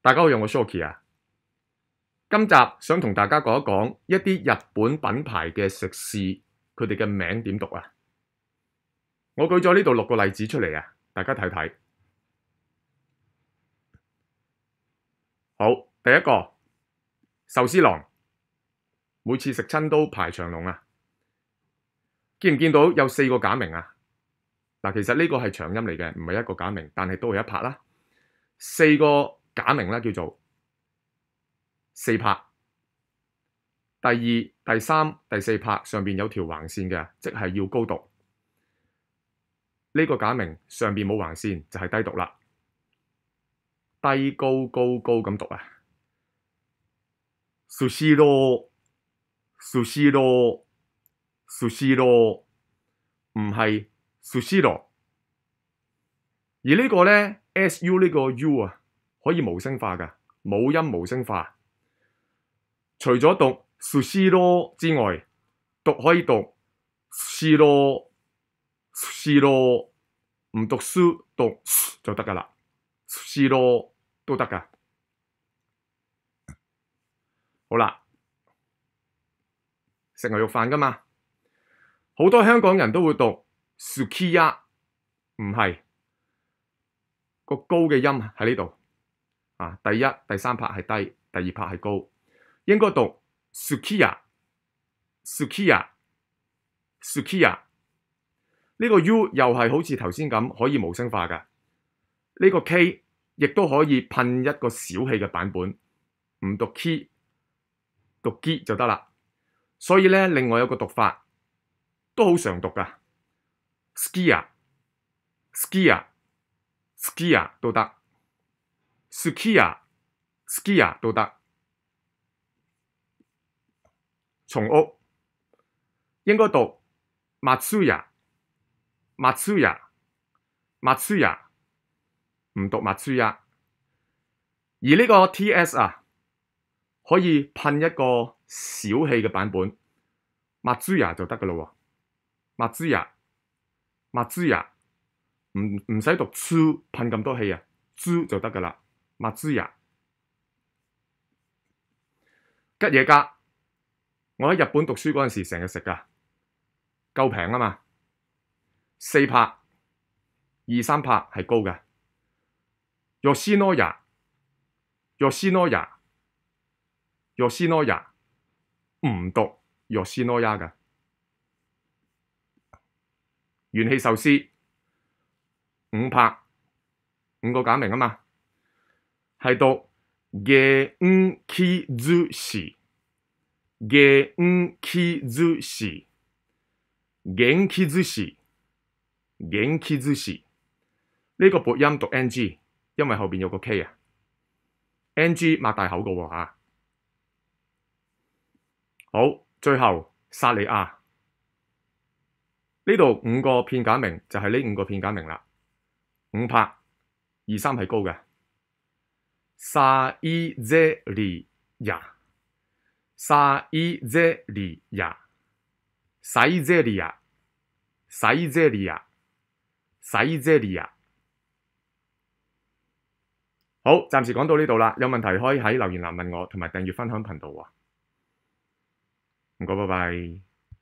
大家好，我 Shoki 啊。今集想同大家講一講一啲日本品牌嘅食肆，佢哋嘅名點讀啊？我舉咗呢度6個例子出嚟啊，大家睇睇。好，第一個壽司郎，每次食親都排長龍啊。見唔見到有4個假名啊？嗱，其實呢個係長音嚟嘅，唔係一個假名，但係都係一拍啦。4個假名啦，叫做4拍。第2、第3、第4拍上面有條橫線嘅，即係要高讀。呢個假名上面冇橫線就係低讀啦，低高高高咁讀啊。Sushi roll sushi roll sushi roll 唔係 sushi roll， 而呢個呢 su 呢個 u 啊可以無聲化㗎，冇音無聲化。除咗讀 sushi roll 之外，可以讀 sushi roll sushi roll， 唔讀 su 讀 s 就得㗎啦。sushi roll 都得㗎。好啦，食牛肉飯㗎嘛，好多香港人都會讀 sukiya， 唔係，個高嘅音喺呢度啊。第1、第3拍係低，第2拍係高，應該讀 sukiya sukiya sukiya。呢個 u 又係好似頭先咁可以無聲化㗎。呢個 k 亦都可以噴一個小氣嘅版本，唔讀 ki， 讀 gi 就得啦。所以咧，另外有個讀法都好常讀㗎 ，skia skia skia 都得 ，sukiya skia 都得。松屋應該讀 matsuya matsuya matsuya， 唔讀 matsuya。而呢個 ts 啊，可以噴一個小氣嘅版本 matsuya 就得㗎咯喎 ，matsuya matsuya， 唔使讀 tsu 噴咁多氣啊 ，tsu 就得㗎啦 ，matsuya。吉野家，我喺日本讀書嗰陣時成日食㗎，夠平啊嘛，4拍2、3拍係高嘅。Yoshinoya Yoshinoya Yoshinoya 唔讀 Yoshinoya 㗎。元氣壽司5拍5個假名啊嘛，係讀 genkizushi genkizushi genkizushi genkizushi。呢個撥音讀 ng， 因為後邊有個 k 啊 ，ng 擘大口㗎喎嚇。好，最後薩莉亞呢度5個片假名就係呢5個片假名啦。5拍2、3係高嘅。Saizeriya Saizeriya Saizeriya Saizeriya Saizeriya。好，暫時講到呢度啦。有問題可以喺留言欄問我，同埋訂閱分享頻道喎。唔該，拜拜。